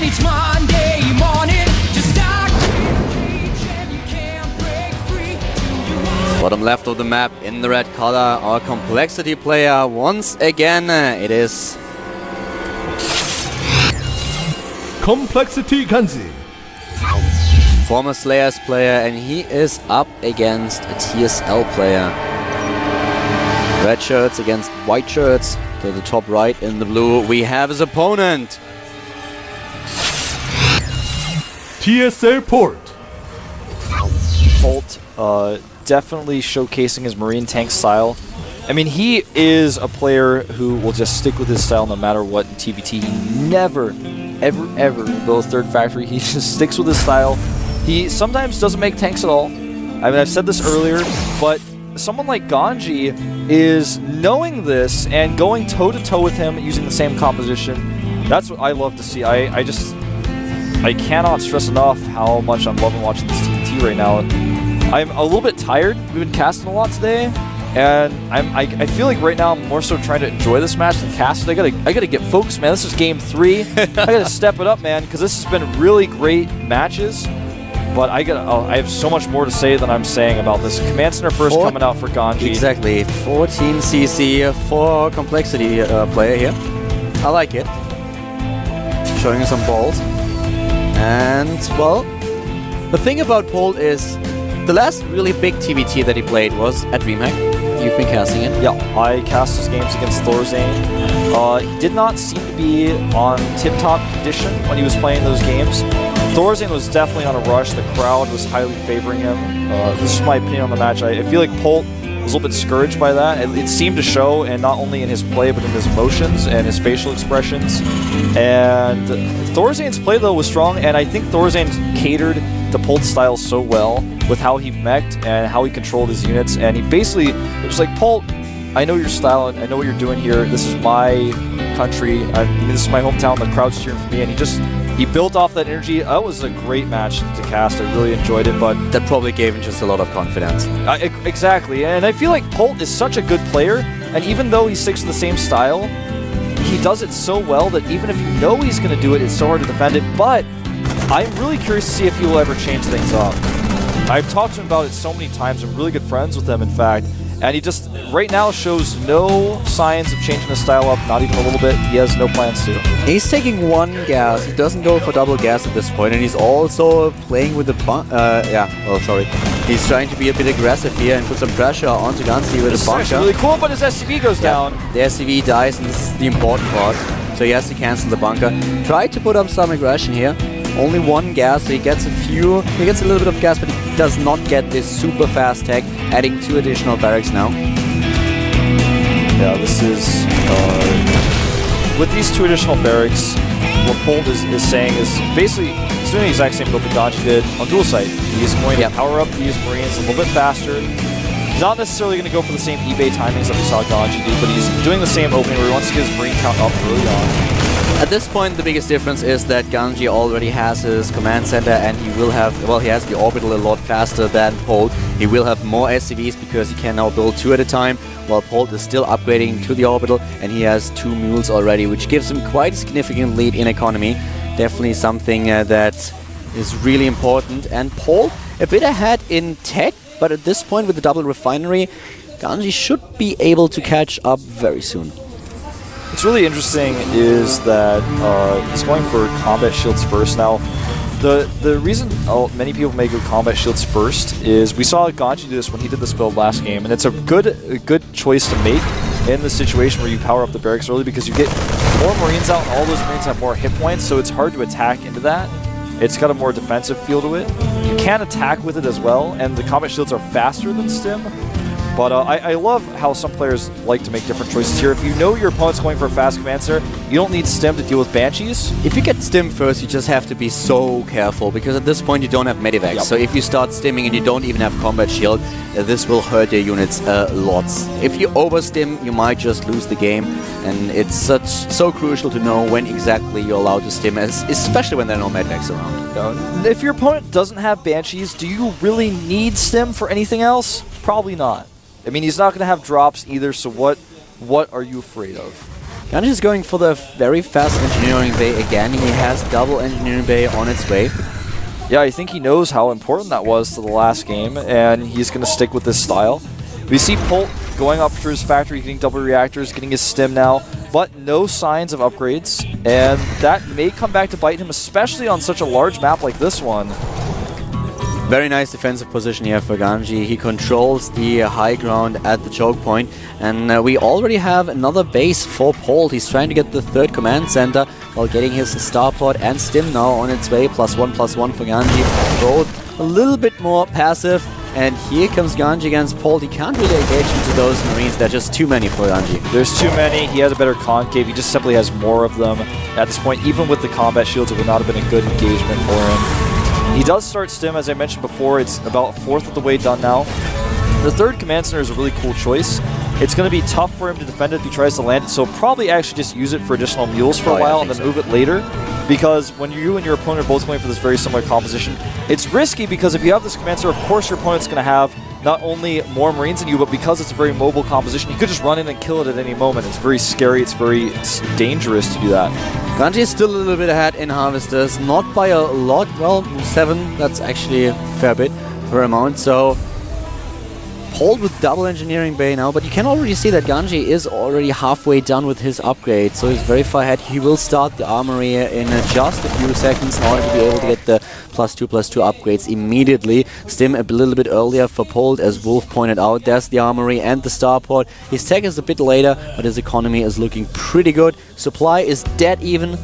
each Monday morning. Just start and you can't break free. Bottom left of the map in the red color, our complexity player once again. It is Complexity GanZI. former Slayers player, and he is up against a TSL player. Red shirts against white shirts. To the top right in the blue, we have his opponent. TSL Polt. Polt definitely showcasing his Marine tank style. I mean, he is a player who will just stick with his style no matter what in TVT. He never, ever goes third factory. He just sticks with his style. He sometimes doesn't make tanks at all. I mean, I've said this earlier, but someone like GanZI is knowing this and going toe-to-toe with him using the same composition. That's what I love to see. I cannot stress enough how much I'm loving watching this TVT right now. I'm a little bit tired. We've been casting a lot today, and I feel like right now I'm more so trying to enjoy this match than cast it. I gotta get focused, man. This is game 3. I gotta step it up, man, because this has been really great matches. But I have so much more to say than I'm saying about this. Command Center first coming out for GanZI. Exactly, 14 CC for complexity player here. I like it. Showing us some balls. And, well, the thing about Polt is the last really big TVT that he played was at DreamHack. You've been casting it. Yeah, I cast his games against Thorzane. He did not seem to be on tip-top condition when he was playing those games. Thorzane was definitely on a rush. The crowd was highly favoring him. This is my opinion on the match. I feel like Polt was a little bit discouraged by that. It seemed to show, and not only in his play, but in his emotions and his facial expressions. And Thorzane's play, though, was strong, and I think Thorzane catered to Polt's style so well with how he mech'd and how he controlled his units. And he basically was like, Polt, I know your style, and I know what you're doing here. This is my country. This is my hometown. The crowd's cheering for me. And he built off that energy. That was a great match to cast. I really enjoyed it, but that probably gave him just a lot of confidence. Exactly, and I feel like Polt is such a good player, and even though he sticks to the same style, he does it so well that even if you know he's going to do it, it's so hard to defend it. But I'm really curious to see if he will ever change things up. I've talked to him about it so many times. I'm really good friends with him, in fact. And he just, right now, shows no signs of changing his style up, not even a little bit. He has no plans to. He's taking one gas. He doesn't go for double gas at this point, and he's also playing with the He's trying to be a bit aggressive here and put some pressure onto GanZI with the bunker. This is really cool, but his SCV goes down. The SCV dies, and this is the important part. So he has to cancel the bunker. Try to put up some aggression here. Only one gas, so he gets a little bit of gas, but he does not get this super fast tech, adding 2 additional barracks now. Yeah, this is... with these 2 additional barracks, what Polt is saying is basically he's doing the exact same build that GanZI did on dual site. He's going to power up these Marines a little bit faster. He's not necessarily going to go for the same eBay timings that we saw GanZI do, but he's doing the same opening where he wants to get his Marine count up early on. At this point, the biggest difference is that GanZI already has his command center, and he will have, well, he has the orbital a lot faster than Polt. He will have more SCVs because he can now build 2 at a time, while Polt is still upgrading to the orbital, and he has 2 mules already, which gives him quite a significant lead in economy. Definitely something that is really important. And Polt a bit ahead in tech, but at this point with the double refinery, GanZI should be able to catch up very soon. What's really interesting is that he's going for combat shields first. Now, the reason many people may go combat shields first is we saw GanZI do this when he did this build last game, and it's a good choice to make in the situation where you power up the barracks early because you get more Marines out, and all those Marines have more hit points, so it's hard to attack into that. It's got a more defensive feel to it. You can attack with it as well, and the combat shields are faster than Stim. But I love how some players like to make different choices here. If you know your opponent's going for a fast command center, you don't need Stim to deal with Banshees. If you get Stim first, you just have to be so careful, because at this point you don't have medivacs. Yep. So if you start stimming and you don't even have combat shield, this will hurt your units lots. If you overstim, you might just lose the game, and it's so crucial to know when exactly you're allowed to stim, especially when there are no medivacs around. If your opponent doesn't have Banshees, do you really need Stim for anything else? Probably not. I mean, he's not going to have drops either, so what are you afraid of? GanZI is going for the very fast engineering bay again. He has double engineering bay on its way. Yeah, I think he knows how important that was to the last game, and he's going to stick with this style. We see Polt going up through his factory, getting double reactors, getting his stim now, but no signs of upgrades, and that may come back to bite him, especially on such a large map like this one. Very nice defensive position here for GanZI. He controls the high ground at the choke point, and we already have another base for Polt. He's trying to get the third command center while getting his starport and stim now on its way. +1/+1 for GanZI. Both a little bit more passive, and here comes GanZI against Polt. He can't really engage into those Marines. They're just too many for GanZI. There's too many. He has a better concave. He just simply has more of them. At this point, even with the combat shields, it would not have been a good engagement for him. He does start stim, as I mentioned before. It's about a fourth of the way done now. The third command center is a really cool choice. It's going to be tough for him to defend it if he tries to land it, so probably actually just use it for additional mules for a while and then move it later. Because when you and your opponent are both going for this very similar composition, it's risky because if you have this command center, of course your opponent's going to have not only more Marines than you, but because it's a very mobile composition, you could just run in and kill it at any moment. It's very scary, it's very dangerous to do that. GanZI is still a little bit ahead in Harvesters, not by a lot, well, 7, that's actually a fair bit per amount, so Polt with double engineering bay now, but you can already see that GanZI is already halfway done with his upgrade, so he's very far ahead. He will start the armory in just a few seconds in order to be able to get the +2/+2 upgrades immediately. Stim a little bit earlier for Polt, as Wolf pointed out. There's the armory and the starport. His tech is a bit later, but his economy is looking pretty good. Supply is dead even.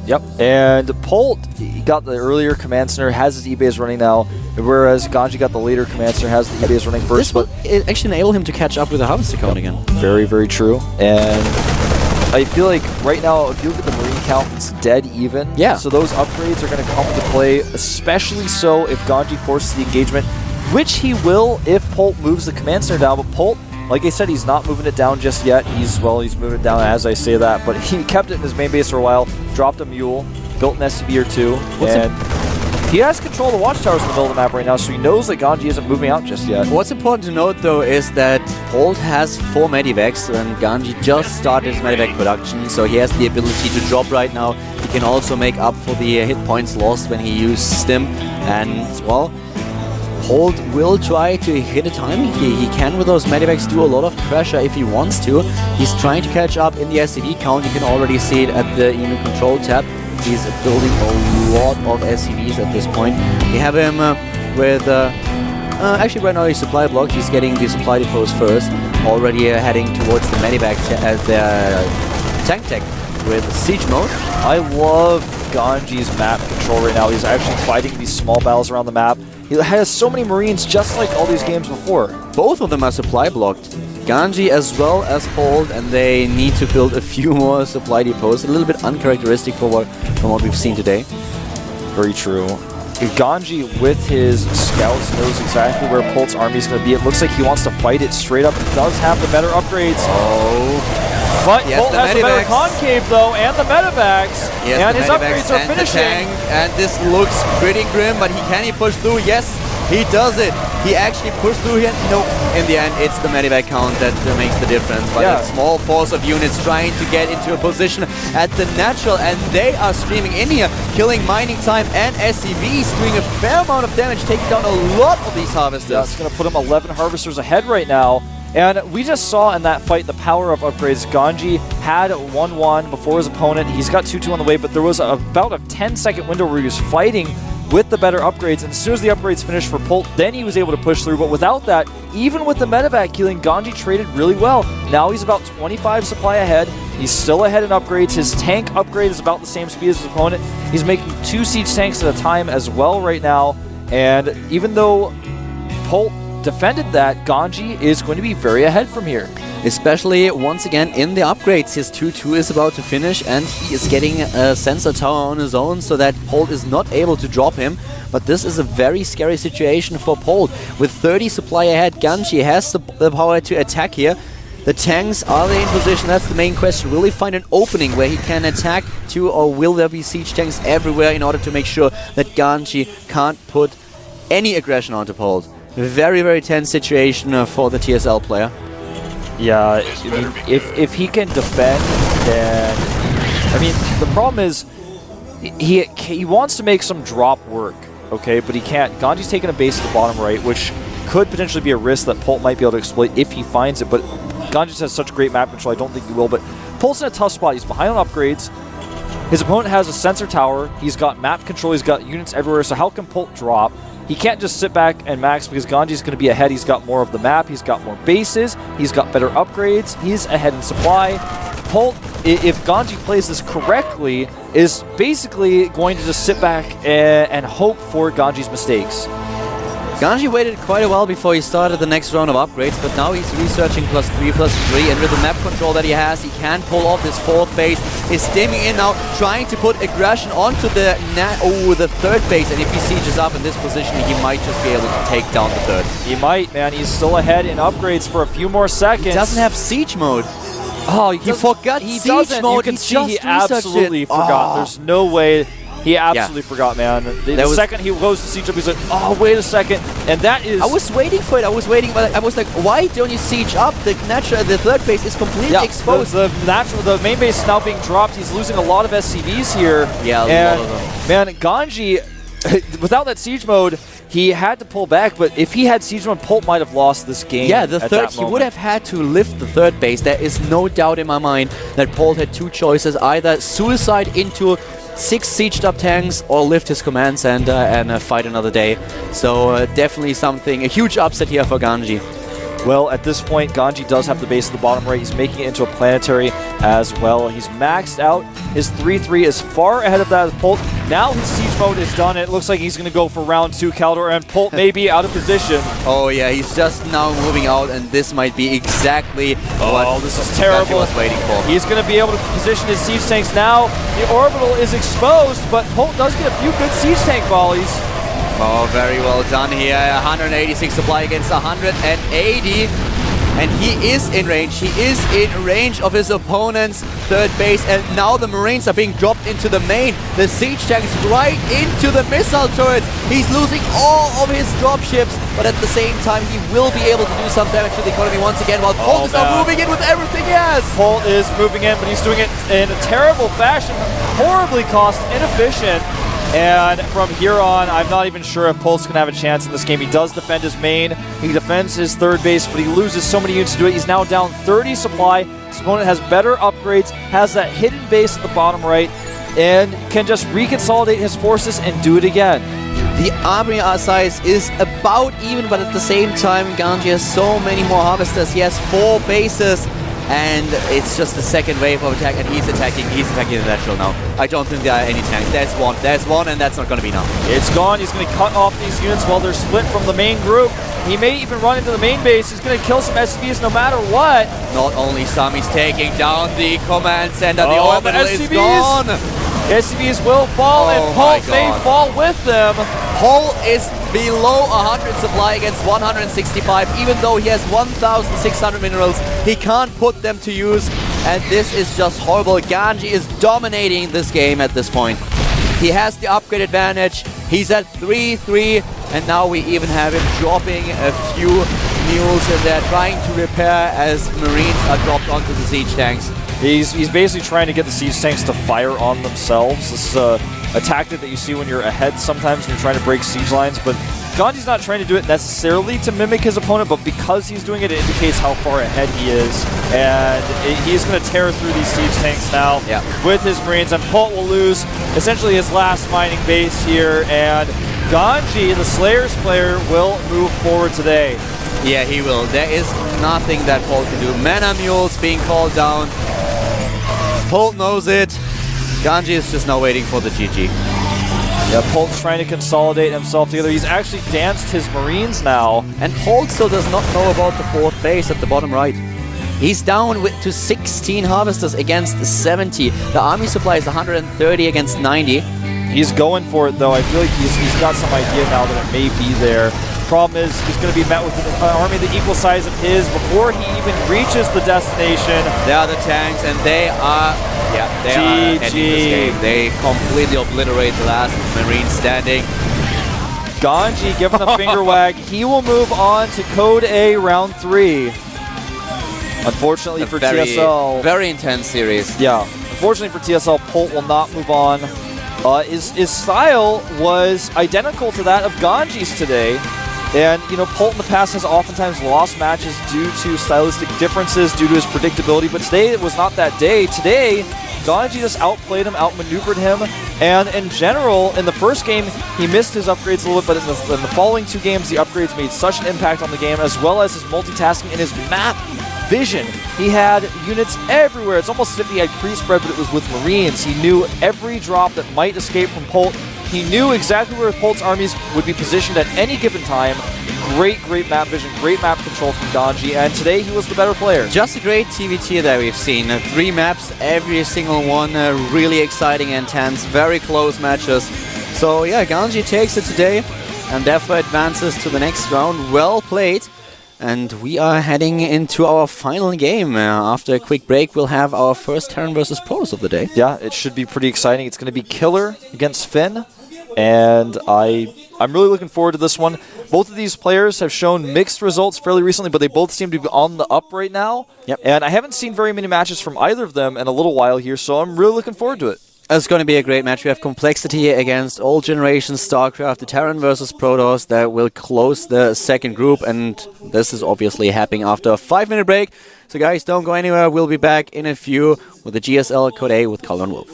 Yep, and Polt, he got the earlier command center, has his E-base running now, whereas GanZI got the later command center, has the E-base running first. This will actually enable him to catch up with the Harvester count again. Very, very true. And I feel like right now, if you look at the Marine count, it's dead even. Yeah. So those upgrades are going to come into play, especially so if GanZI forces the engagement, which he will if Polt moves the command center down. But Polt, like I said, he's not moving it down just yet. He's moving it down as I say that, but he kept it in his main base for a while, dropped a mule, built an SCV or two, and he has control of the watchtowers in the middle of the map right now, so he knows that GanZI isn't moving out just yet. What's important to note, though, is that Polt has 4 medivacs, and GanZI just started his medivac production, so he has the ability to drop right now. He can also make up for the hit points lost when he used Stim, and, well, Polt will try to hit a timing here. He can, with those medivacs, do a lot of pressure if he wants to. He's trying to catch up in the SCV count. You can already see it at the unit control tab. He's building a lot of SCVs at this point. We have him with... actually, right now he's supply blocked. He's getting the supply depots first. Already heading towards the medivac tank tech with siege mode. I love GanZI's map control right now. He's actually fighting these small battles around the map. He has so many Marines, just like all these games before. Both of them are supply blocked. GanZI as well as Polt, and they need to build a few more supply depots. A little bit uncharacteristic from what we've seen today. Very true. GanZI with his scouts knows exactly where Polt's army is going to be. It looks like he wants to fight it straight up. He does have the better upgrades. Oh. But Polt has the better concave, though, and the medivacs. And his upgrades are finishing. And this looks pretty grim, but can he push through? Yes, he does it. He actually pushed through here. No, in the end, it's the medivac count that makes the difference. But a small force of units trying to get into a position at the natural, and they are streaming in here, killing mining time and SCVs, doing a fair amount of damage, taking down a lot of these harvesters. Yeah, it's going to put him 11 harvesters ahead right now. And we just saw in that fight the power of upgrades. GanZI had 1-1 before his opponent. He's got 2-2 on the way, but there was about a 10-second window where he was fighting with the better upgrades. And as soon as the upgrades finished for Polt, then he was able to push through. But without that, even with the medevac healing, GanZI traded really well. Now he's about 25 supply ahead. He's still ahead in upgrades. His tank upgrade is about the same speed as his opponent. He's making 2 siege tanks at a time as well right now. And even though Polt defended that, GanZI is going to be very ahead from here. Especially, once again, in the upgrades. His 2-2 is about to finish, and he is getting a sensor tower on his own so that Polt is not able to drop him. But this is a very scary situation for Polt. With 30 supply ahead, GanZI has the power to attack here. The tanks, are they in position? That's the main question. Will he find an opening where he can attack to, or will there be siege tanks everywhere in order to make sure that GanZI can't put any aggression onto Polt? Very, very tense situation for the TSL player. Yeah, I mean, if he can defend, And I mean, the problem is he wants to make some drop work, okay, but he can't. GanZi's taking a base at the bottom right, which could potentially be a risk that Polt might be able to exploit if he finds it, but GanZi just has such great map control, I don't think he will, but Polt's in a tough spot. He's behind on upgrades. His opponent has a sensor tower. He's got map control. He's got units everywhere, so how can Polt drop? He can't just sit back and max because GanZi's going to be ahead. He's got more of the map. He's got more bases. He's got better upgrades. He's ahead in supply. Polt, if GanZi plays this correctly, is basically going to just sit back and hope for GanZi's mistakes. GanZi waited quite a while before he started the next round of upgrades, but now he's researching +3/+3, and with the map control that he has, he can pull off this fourth base. He's stimming in now, trying to put aggression onto the third base, and if he sieges up in this position, he might just be able to take down the third. He might, man. He's still ahead in upgrades for a few more seconds. He doesn't have siege mode. Oh, he forgot he siege doesn't. mode. You can see he absolutely forgot. There's no way. He absolutely forgot, man. The second he goes to siege up, he's like, oh, wait a second. And that is... I was waiting for it. I was waiting, but I was like, why don't you siege up? The third base is completely exposed. The main base is now being dropped. He's losing a lot of SCVs here. Yeah, a lot of them. Man, GanZi, without that siege mode, he had to pull back, but if he had siege mode, Polt might have lost this game. Yeah, the third, he would have had to lift the third base. There is no doubt in my mind that Polt had two choices, either suicide into 6 sieged up tanks or lift his command center and fight another day. So definitely a huge upset here for GanZi. Well, at this point, GanZi does have the base at the bottom right. He's making it into a planetary as well. He's maxed out. His 3-3 is far ahead of that of Polt. Now his siege mode is done. It looks like he's going to go for round 2, Caldor, and Polt may be out of position. Oh yeah, he's just now moving out, and this might be exactly what this is terrible. he was waiting for. He's going to be able to position his siege tanks now. The orbital is exposed, but Polt does get a few good siege tank volleys. Oh, very well done here. 186 supply against 180. And he is in range. He is in range of his opponent's third base. And now the Marines are being dropped into the main. The siege tanks right into the missile turrets. He's losing all of his dropships. But at the same time, he will be able to do some damage to the economy once again. While Polt is now moving in with everything he has. Polt is moving in, but he's doing it in a terrible fashion. Horribly cost inefficient. And from here on, I'm not even sure if Polt's going to have a chance in this game. He does defend his main. He defends his third base, but he loses so many units to do it. He's now down 30 supply. His opponent has better upgrades, has that hidden base at the bottom right, and can just reconsolidate his forces and do it again. The army size is about even, but at the same time, GanZi has so many more harvesters. He has 4 bases. And it's just the second wave of attack, and he's attacking the natural now. I don't think there are any tanks. There's one, and that's not going to be enough. It's gone. He's going to cut off these units while they're split from the main group. He may even run into the main base. He's going to kill some SCVs no matter what. Not only some, he's taking down the command center. The orbital is gone. SCVs will fall, and Polt may fall with them. Polt is below 100 supply against 165, even though he has 1,600 minerals. He can't put them to use, and this is just horrible. GanZi is dominating this game at this point. He has the upgrade advantage. He's at 3-3, and now we even have him dropping a few mules in there, trying to repair as Marines are dropped onto the siege tanks. He's basically trying to get the siege tanks to fire on themselves. This is a tactic that you see when you're ahead sometimes when you're trying to break siege lines, but GanZi's not trying to do it necessarily to mimic his opponent, but because he's doing it, it indicates how far ahead he is. And he's going to tear through these siege tanks now with his Marines, and Polt will lose essentially his last mining base here, and GanZi, the Slayers player, will move forward today. Yeah, he will. There is nothing that Polt can do. Mana Mules being called down. Polt knows it. GanZi is just now waiting for the GG. Yeah, Polt's trying to consolidate himself together. He's actually danced his Marines now. And Polt still does not know about the 4th base at the bottom right. He's down to 16 harvesters against 70. The army supply is 130 against 90. He's going for it, though. I feel like he's got some idea now that it may be there. Problem is, he's going to be met with an army the equal size of his before he even reaches the destination. There are the tanks, and they are ending this game. They completely obliterate the last Marine standing. GanZi given a finger wag. He will move on to Code A round 3. Unfortunately for very, TSL, very intense series. yeah. Unfortunately for TSL, Polt will not move on. His style was identical to that of GanZI's today. And, you know, Polt in the past has oftentimes lost matches due to stylistic differences, due to his predictability, but today it was not that day. Today, GanZI just outplayed him, outmaneuvered him, and in general, in the first game, he missed his upgrades a little bit, but in the following 2 games, the upgrades made such an impact on the game, as well as his multitasking and his map vision. He had units everywhere. It's almost as if he had pre-spread, but it was with Marines. He knew every drop that might escape from Polt. He knew exactly where Polt's armies would be positioned at any given time. Great map vision, great map control from GanZI, and today he was the better player. Just a great TVT that we've seen. 3 maps, every single one really exciting and intense, very close matches. So yeah, GanZI takes it today and therefore advances to the next round. Well played. And we are heading into our final game. After a quick break, we'll have our first Terran versus Protoss of the day. Yeah, it should be pretty exciting. It's going to be Killer against Finn, and I'm really looking forward to this one. Both of these players have shown mixed results fairly recently, but they both seem to be on the up right now. Yep. And I haven't seen very many matches from either of them in a little while here, so I'm really looking forward to it. It's going to be a great match. We have Complexity against Old Generation StarCraft, the Terran versus Protoss that will close the second group, and this is obviously happening after a 5-minute break. So guys, don't go anywhere. We'll be back in a few with the GSL Code A with Colin Wolf.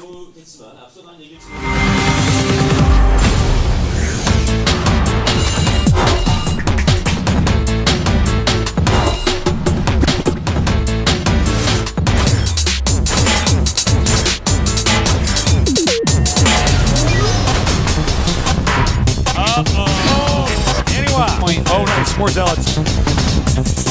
Oh, nice. More zealots.